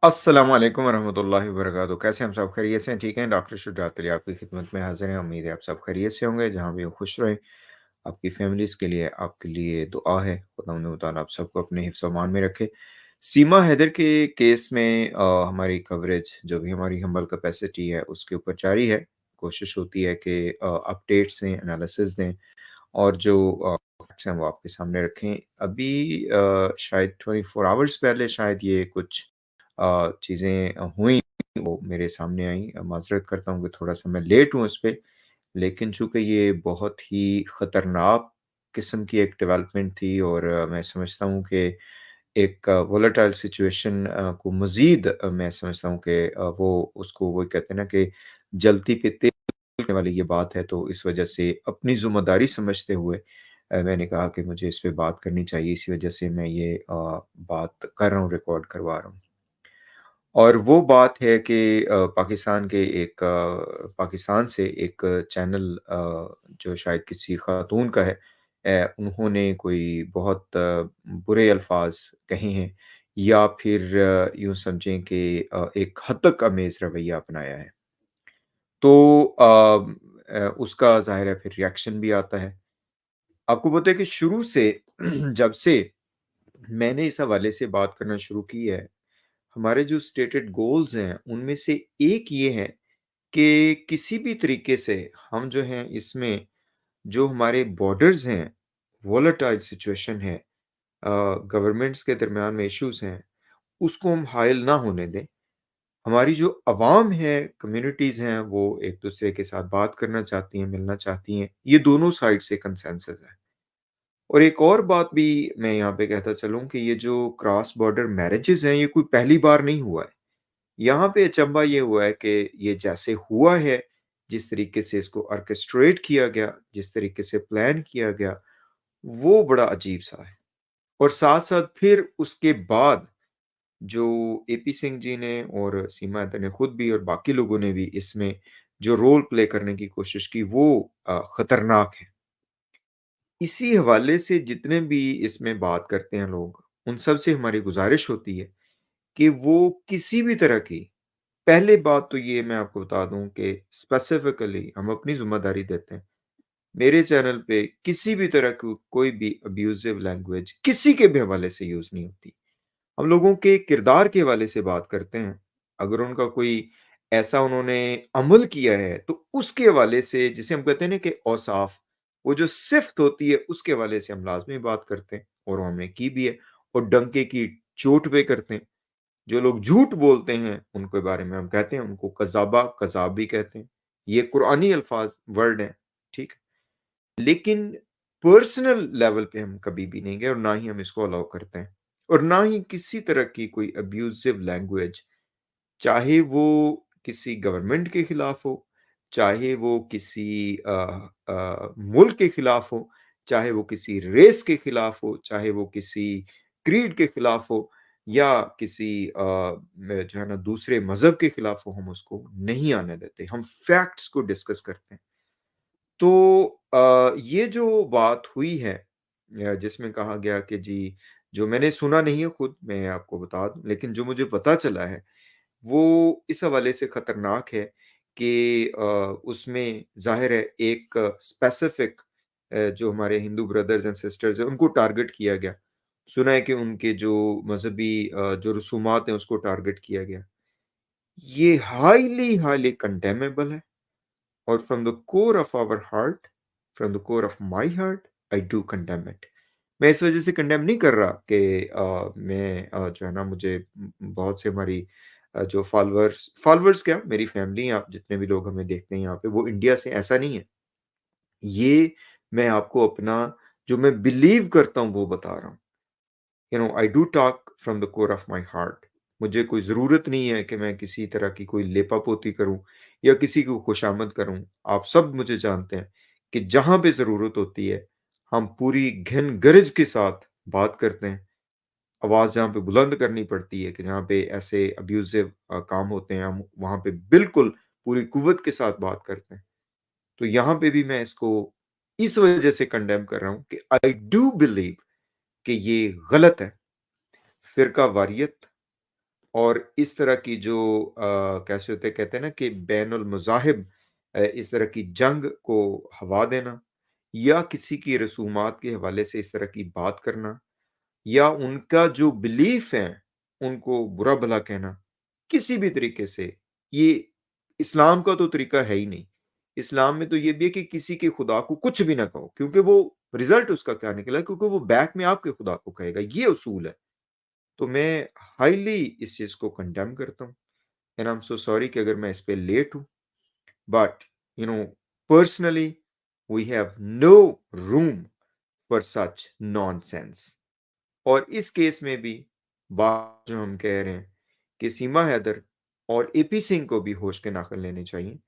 अस्सलाम वालेकुम वरहमतुल्लाहि वबरकातुहू। कैसे हैं हम सब खैरियत से हैं? ठीक हैं? डॉक्टर शुजात अली आपकी खिदमत में हाज़िर हैं। उम्मीद है आप सब खैरियत से होंगे, जहाँ भी हो खुश रहें। आपकी फैमिलीज़ के लिए आपके लिए दुआ है, खुदावंद तआला आप सबको अपने हिफ्ज़ व अमान में रखे। सीमा हैदर के केस में हमारी कवरेज जो भी हमारी हम्बल कैपेसिटी है उसके ऊपर जारी है। कोशिश होती है कि अपडेट्स दें, एनालिसिस दें और जो फैक्ट्स हैं वो आपके सामने रखें। अभी शायद 24 आवर्स पहले शायद ये कुछ चीज़ें हुई, वो मेरे सामने आई। माज़रत करता हूँ कि थोड़ा-सा मैं लेट हूँ इस पे, लेकिन चूँकि ये बहुत ही ख़तरनाक किस्म की एक डेवलपमेंट थी और मैं समझता हूँ कि एक वोलेटाइल सिचुएशन को मज़ीद मैं समझता हूँ कि वो उसको वो कहते हैं ना कि जलती पे तेल डालने वाली ये बात है, तो इस वजह से अपनी ज़िम्मेदारी समझते हुए मैंने कहा कि मुझे इस पे बात करनी चाहिए, इसी वजह से मैं ये बात कर रहा हूँ, रिकॉर्ड करवा रहा हूँ। और वो बात है कि पाकिस्तान के एक पाकिस्तान से एक चैनल जो शायद किसी ख़ातून का है, उन्होंने कोई बहुत बुरे अल्फ़ाज़ कहे हैं या फिर यूँ समझें कि एक हद अमेज़ रवैया अपनाया है। तो उसका ज़ाहिर है फिर रिएक्शन भी आता है। आपको पता है कि शुरू से जब से मैंने इस हवाले से बात करना शुरू की है, हमारे जो स्टेटेड गोल्स हैं, उनमें से एक ये है कि किसी भी तरीके से हम जो हैं इसमें जो हमारे बॉर्डर्स हैं, वोलेटाइल सिचुएशन है, गवर्नमेंट्स के दरमियान में इश्यूज़ हैं, उसको हम हाइल ना होने दें। हमारी जो अवाम है, कम्युनिटीज़ हैं, वो एक-दूसरे के साथ बात करना चाहती हैं, मिलना चाहती हैं। ये दोनों साइड से कंसेंसस है। और एक और बात भी मैं यहाँ पे कहता चलूँ कि ये जो क्रॉस बॉर्डर मैरेजेज़ हैं, ये कोई पहली बार नहीं हुआ है। यहाँ पे अचंभा ये हुआ है कि ये जैसे हुआ है, जिस तरीके से इसको ऑर्केस्ट्रेट किया गया, जिस तरीके से प्लान किया गया, वो बड़ा अजीब-सा है। और साथ-साथ फिर उसके बाद जो एपी सिंह जी ने और सीमा अत्तर ने खुद भी और बाकी लोगों ने भी इसमें जो रोल प्ले करने की कोशिश की, वो खतरनाक है। इसी हवाले से जितने भी इसमें बात करते हैं लोग, उन सब से हमारी गुज़ारिश होती है कि वो किसी भी तरह की, पहले बात तो ये मैं आपको बता दूँ कि स्पेसिफ़िकली हम अपनी ज़िम्मेदारी देते हैं। मेरे चैनल पे किसी भी तरह की कोई भी अब्यूज़िव लैंग्वेज किसी के भी हवाले से यूज़ नहीं होती। हम लोगों के किरदार के हवाले से बात करते हैं। अगर उनका कोई ऐसा उन्होंने अमल किया है, तो उसके हवाले से जिसे हम कहते हैं ना कि औसाफ, वो जो सिफ़त होती है, उसके हवाले से हम लाज़मी बात करते हैं और वो हमने की भी है और डंके की चोट पे करते हैं। जो लोग झूठ बोलते हैं, उनके बारे में हम कहते हैं, उनको कज़्ज़ाबा, कज़्ज़ाब भी कहते हैं। ये कुरानी अल्फ़ाज़, वर्ड हैं, ठीक है? लेकिन पर्सनल लेवल पे हम कभी भी नहीं गए और ना ही हम इसको अलाउ करते हैं। और ना ही किसी तरह की कोई अब्यूज़िव लैंग्वेज, चाहे वो किसी गवर्नमेंट के खिलाफ हो, चाहे वो किसी मुल्क के खिलाफ हो, चाहे वो किसी रेस के खिलाफ हो, चाहे वो किसी क्रीड के खिलाफ हो या किसी जो है ना दूसरे मज़हब के खिलाफ हो, हम उसको नहीं आने देते। हम फैक्ट्स को डिस्कस करते हैं। तो ये जो बात हुई है जिसमें कहा गया कि जी, जो मैंने सुना नहीं है खुद, मैं आपको बता दूँ, लेकिन जो मुझे पता चला है, वो इस हवाले से खतरनाक है कि उसमें ज़ाहिर है एक स्पेसिफिक जो हमारे हिंदू ब्रदर्स एंड सिस्टर्स हैं, उनको टारगेट किया गया। सुना है कि उनके जो मज़हबी जो रसूमात हैं, उसको टारगेट किया गया। ये हाइली, हाइली कंडेमेबल है। और from the core of our heart, from the core of my heart, I do condemn it. मैं इस वजह से कंडेम नहीं कर रहा कि मैं जो है ना मुझे बहुत से हमारी जो फॉलोअर्स फॉलोअर्स क्या मेरी फैमिली, आप जितने भी लोग हमें देखते हैं यहाँ पे, वो इंडिया से, ऐसा नहीं है। ये मैं आपको अपना जो मैं बिलीव करता हूँ वो बता रहा हूँ। You know, I do talk from the core of my heart. मुझे कोई ज़रूरत नहीं है कि मैं किसी तरह की कोई लेपापोती करूं या किसी को खुशामद करूं। आप सब मुझे जानते हैं कि जहां पे ज़रूरत होती है, हम पूरी घिन गरज के साथ बात करते हैं। आवाज़ जहाँ पे बुलंद करनी पड़ती है कि जहाँ पे ऐसे अब्यूजिव काम होते हैं, हम वहाँ पे बिल्कुल पूरी कुव्वत के साथ बात करते हैं। तो यहाँ पे भी मैं इसको इस वजह से कंडेम कर रहा हूँ कि आई डू बिलीव कि ये गलत है। फ़िरका वारियत, और इस तरह की जो कैसे होते हैं कहते हैं ना कि बैनुल मज़ाहिब इस तरह की जंग को हवा देना या किसी की रसूमात के हवाले से इस तरह की बात करना या उनका जो बिलीफ है, उनको बुरा-भला कहना, किसी भी तरीके से, ये इस्लाम का तो तरीका है ही नहीं। इस्लाम में तो ये भी है कि किसी के खुदा को कुछ भी ना कहो, क्योंकि वो रिज़ल्ट उसका क्या निकला, क्योंकि वो बैक में आपके खुदा को कहेगा, ये उसूल है। तो मैं हाइली इस चीज़ को कंडेम करता हूँ and I am so sorry कि अगर मैं इस पे लेट हूँ, but you know personally we have no room for such nonsense. और इस केस में भी बात जो हम कह रहे हैं कि सीमा हैदर और एपी सिंह को भी होश के नाखुन लेने चाहिए।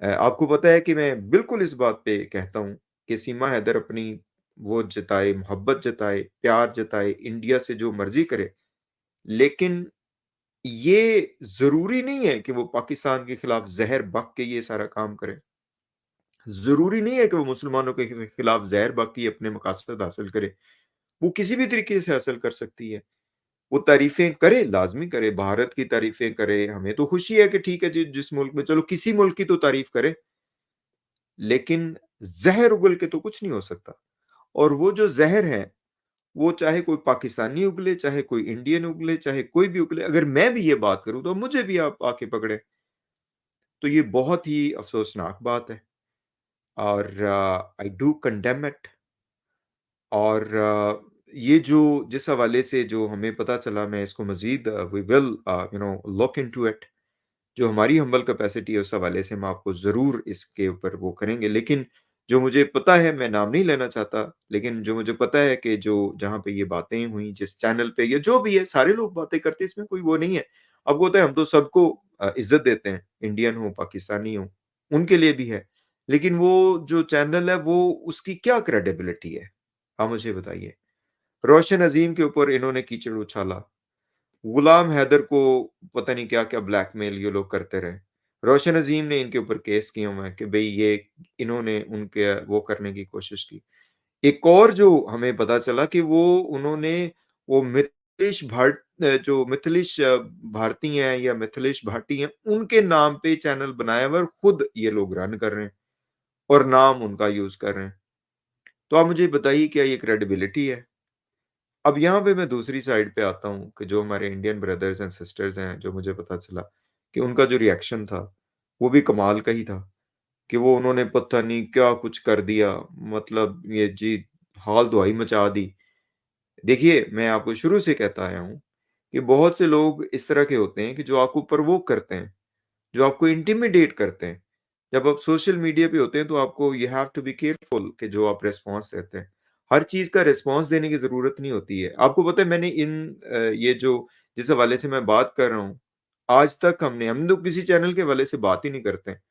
आपको पता है कि मैं बिल्कुल इस बात पे कहता हूँ कि सीमा हैदर अपनी वो जताए, मोहब्बत जताए, प्यार जताए, इंडिया से जो मर्ज़ी करे, लेकिन ये ज़रूरी नहीं है कि वो पाकिस्तान के खिलाफ ज़हर बक के ये सारा काम करे। ज़रूरी नहीं है कि वो मुसलमानों के खिलाफ ज़हर बक के अपने मकासद हासिल करे। वो किसी भी तरीके से हासिल कर सकती है। वो तारीफ़ें करे, लाज़मी करे, भारत की तारीफ़ें करे, हमें तो खुशी है कि ठीक है जी, जिस मुल्क में चलो किसी मुल्क की तो तारीफ़ करे, लेकिन ज़हर उगल के तो कुछ नहीं हो सकता। और वो जो ज़हर है, वो चाहे कोई पाकिस्तानी उगले, चाहे कोई इंडियन उगले, चाहे कोई भी उगले, अगर मैं भी ये बात करूँ तो मुझे भी आप आके पकड़े। तो ये बहुत ही अफ़सोसनाक बात है और आई डू कंडेम इट। और ये जो जिस हवाले से जो हमें पता चला, मैं इसको मज़ीद we will look into it. जो हमारी हम्बल कैपेसिटी है उस हवाले से हम आपको ज़रूर इसके ऊपर वो करेंगे। लेकिन जो मुझे पता है, मैं नाम नहीं लेना चाहता, लेकिन जो मुझे पता है कि जो जहाँ पे ये बातें हुई, जिस चैनल पे या जो भी है, सारे लोग बातें करते हैं, इसमें कोई वो नहीं है। आपको पता है हम तो सबको इज़्ज़त देते हैं, इंडियन हो, पाकिस्तानी हो, उनके लिए भी है। लेकिन वो जो चैनल है वो उसकी क्या क्रेडिबिलिटी है? आप मुझे बताइए। रोशन अज़ीम के ऊपर इन्होंने कीचड़ उछाला। गुलाम हैदर को पता नहीं क्या-क्या ब्लैकमेल ये लोग करते रहे। रोशन अज़ीम ने इनके ऊपर केस किए हुए हैं कि भई ये इन्होंने उनके वो करने की कोशिश की। एक और जो हमें पता चला कि वो उन्होंने वो जो मिथिलेश भारती हैं या मिथिलेश भाटी हैं, उनके नाम पे चैनल बनाया हुआ है और खुद ये लोग रन कर रहे हैं और नाम उनका यूज़ कर रहे हैं। तो आप मुझे बताइए क्या ये क्रेडिबिलिटी है? अब यहाँ पे मैं दूसरी साइड पे आता हूँ कि जो हमारे इंडियन ब्रदर्स एंड सिस्टर्स हैं, जो मुझे पता चला कि उनका जो रिएक्शन था, वो भी कमाल का ही था कि वो उन्होंने पता नहीं क्या कुछ कर दिया, मतलब ये जी हाल दुहाई मचा दी। देखिए, मैं आपको शुरू से कहता आया हूँ कि बहुत से लोग इस तरह के होते हैं कि जो आपको प्रोवोक करते हैं, जो आपको इंटिमिडेट करते हैं। जब आप सोशल मीडिया पे होते हैं तो आपको you have to be careful कि जो आप रिस्पॉन्स देते हैं। हर चीज़ का रिस्पॉन्स देने की ज़रूरत नहीं होती है। आपको पता है मैंने ये जो जिस हवाले से मैं बात कर रहा हूँ, आज तक हम लोग किसी चैनल के हवाले से बात ही नहीं करते हैं,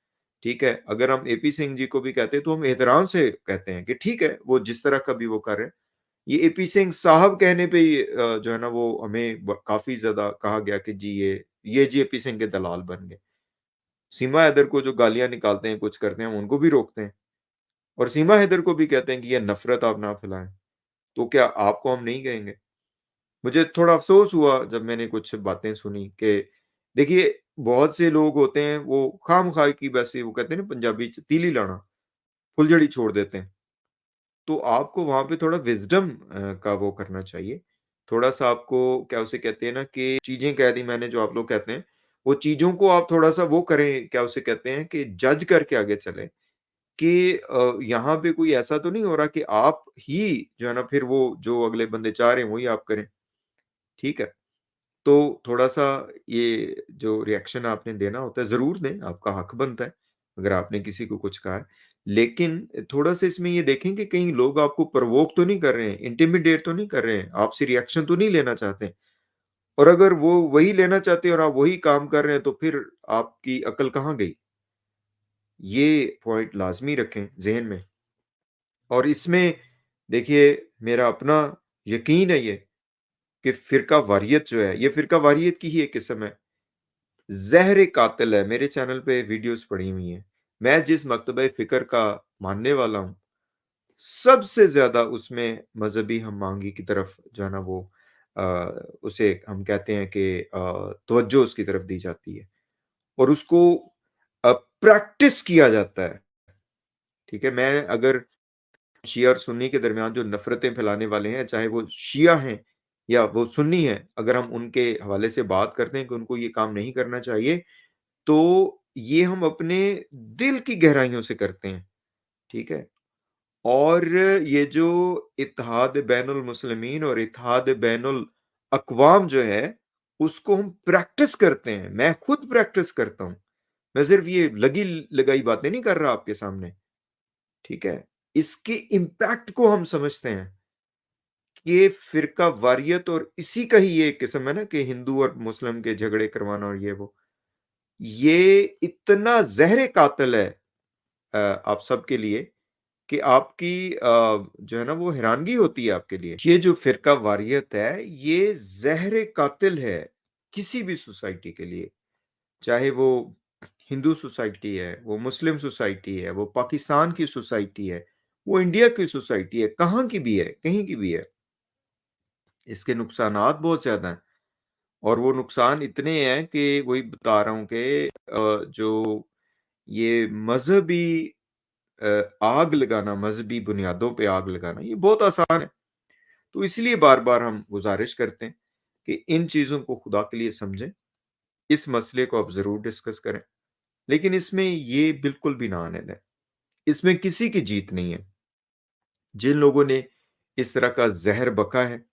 ठीक है? अगर हम एपी सिंह जी को भी कहते हैं तो हम एहतराम से कहते हैं कि ठीक है, वो जिस तरह का भी वो कर रहे हैं। ये एपी सिंह साहब कहने पे ही जो है ना वो हमें ब काफ़ी ज़्यादा कहा गया कि जी ये जी एपी सिंह के दलाल बन गए। सीमा हैदर को जो गालियाँ निकालते हैं, कुछ करते हैं, हम उनको भी रोकते हैं और सीमा हैदर को भी कहते हैं कि ये नफ़रत आप ना फैलाएँ। तो क्या आपको हम नहीं कहेंगे? मुझे थोड़ा अफ़सोस हुआ जब मैंने कुछ बातें सुनी कि देखिए, बहुत से लोग होते हैं, वो खाम-खा की वैसे वो कहते हैं ना पंजाबी च तीली लाना, फुलझड़ी छोड़ देते हैं। तो आपको वहाँ पे थोड़ा विज़डम का वो करना चाहिए। थोड़ा-सा आपको क्या उसे कहते हैं ना कि चीज़ें कह दी मैंने जो आप लोग कहते हैं, वो चीज़ों को आप थोड़ा-सा वो करें, क्या उसे कहते हैं कि जज करके आगे चलें कि यहाँ पे कोई ऐसा तो नहीं हो रहा कि आप ही जो है ना फिर वो जो अगले बंदे चाह रहे हैं, वही आप करें, ठीक है? तो थोड़ा-सा ये जो रिएक्शन आपने देना होता है, ज़रूर दें, आपका हक बनता है, अगर आपने किसी को कुछ कहा है। लेकिन थोड़ा-सा इसमें ये देखें कि कहीं लोग आपको प्रोवोक तो नहीं कर रहे हैं, इंटिमिडेट तो नहीं कर रहे हैं, आपसे रिएक्शन तो नहीं लेना चाहते हैं। और अगर वो वही लेना चाहते हैं और आप वही काम कर रहे हैं, तो फिर आपकी अक्ल कहाँ गई? ये पॉइंट लाज़मी रखें ज़हन में। और इसमें देखिए, मेरा अपना यकीन है ये कि फ़िरका वारियत जो है, ये फ़िरका वारियत की ही एक किस्म है। ज़हर कातिल है, मेरे चैनल पे वीडियोज़ पड़ी हुई हैं। मैं जिस मकतबे फ़िक्र का मानने वाला हूँ, सबसे ज़्यादा उसमें मज़हबी हम-आहंगी की तरफ जो है ना वो उसे हम कहते हैं कि तवज्जो उसकी तरफ दी जाती है और उसको प्रैक्टिस किया जाता है, ठीक है? मैं अगर शिया और सुन्नी के दरमियान जो नफ़रतें फैलाने वाले हैं, चाहे वो शिया हैं या वो सुन्नी हैं, अगर हम उनके हवाले से बात करते हैं कि उनको ये काम नहीं करना चाहिए, तो ये हम अपने दिल की गहराइयों से करते हैं, ठीक है? और ये जो इत्तेहाद बैनुल मुस्लिमीन और इत्तेहाद बैनुल अक़वाम जो है, उसको हम प्रैक्टिस करते हैं। मैं खुद प्रैक्टिस करता हूँ। मैं सिर्फ़ ये लगी-लगाई बातें नहीं कर रहा आपके सामने, ठीक है? इसके इम्पैक्ट को हम समझते हैं। ये फ़िरका वारियत और इसी का ही ये एक किस्म है ना कि हिंदू और मुस्लिम के झगड़े करवाना और ये वो। ये इतना ज़हर कातिल है आप सबके लिए कि आपकी जो है ना वो हैरानगी होती है आपके लिए। ये जो फ़िरका वारियत है, ये ज़हर कातिल है, किसी भी सोसाइटी के लिए। चाहे वो हिंदू सोसाइटी है, वो मुस्लिम सोसाइटी है, वो पाकिस्तान की सोसाइटी है, वो इंडिया की सोसाइटी है, कहाँ की भी है, कहीं की भी है। इसके नुकसानात बहुत ज़्यादा हैं और वो नुकसान इतने हैं कि वही बता रहा हूँ कि जो ये मज़हबी आग लगाना, मज़हबी बुनियादों पे आग लगाना, ये बहुत आसान है। तो इसलिए बार-बार हम गुज़ारिश करते हैं कि इन चीज़ों को खुदा के लिए समझें, इस मसले को आप ज़रूर डिस्कस करें, लेकिन इसमें ये बिल्कुल भी ना आने दें। इसमें किसी की जीत नहीं है। जिन लोगों ने इस तरह का ज़हर बका है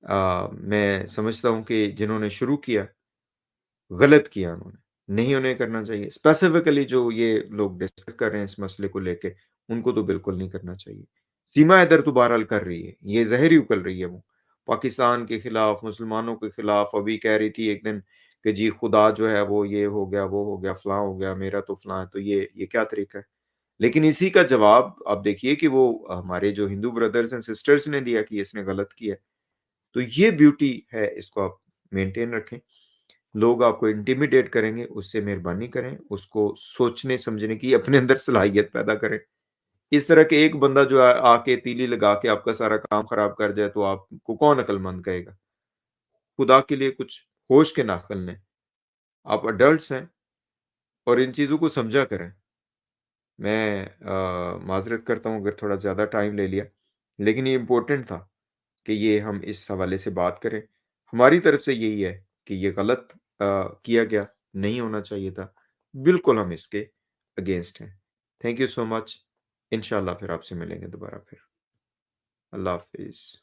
मैं समझता हूँ कि जिन्होंने शुरू किया, गलत किया उन्होंने, नहीं उन्हें करना चाहिए। स्पेसिफिकली जो ये लोग डिस्कस कर रहे हैं इस मसले को लेके, उनको तो बिल्कुल नहीं करना चाहिए। सीमा हैदर तो बहरहाल कर रही है, ये ज़हर ही उगल रही है वो। पाकिस्तान के खिलाफ, मुसलमानों के खिलाफ अभी कह रही थी एक दिन कि जी खुदा जो है वो ये हो गया, वो हो गया, फलाँ हो गया, मेरा तो फलाँ है, तो ये क्या तरीका है? लेकिन इसी का जवाब आप देखिए कि वो हमारे जो हिंदू ब्रदर्स एंड सिस्टर्स ने दिया कि इसने गलत किया है। तो ये ब्यूटी है, इसको आप मेंटेन रखें। लोग आपको इंटिमिडेट करेंगे, उससे मेहरबानी करें, उसको सोचने-समझने की अपने अंदर सलाहियत पैदा करें। इस तरह के एक बंदा जो आके तीली लगा के आपका सारा काम खराब कर जाए, तो आपको कौन अक्लमंद कहेगा? खुदा के लिए कुछ होश के नाख़िल लें। आप एडल्ट्स हैं और इन चीज़ों को समझा करें। मैं माज़रत करता हूँ अगर थोड़ा ज़्यादा टाइम ले लिया, लेकिन ये इम्पोर्टेंट था कि ये हम इस हवाले से बात करें। हमारी तरफ से यही है कि ये गलत किया गया, नहीं होना चाहिए था। बिल्कुल हम इसके अगेंस्ट हैं। Thank you so much. इंशाअल्लाह फिर आपसे मिलेंगे दोबारा फिर। अल्लाह हाफ़िज़।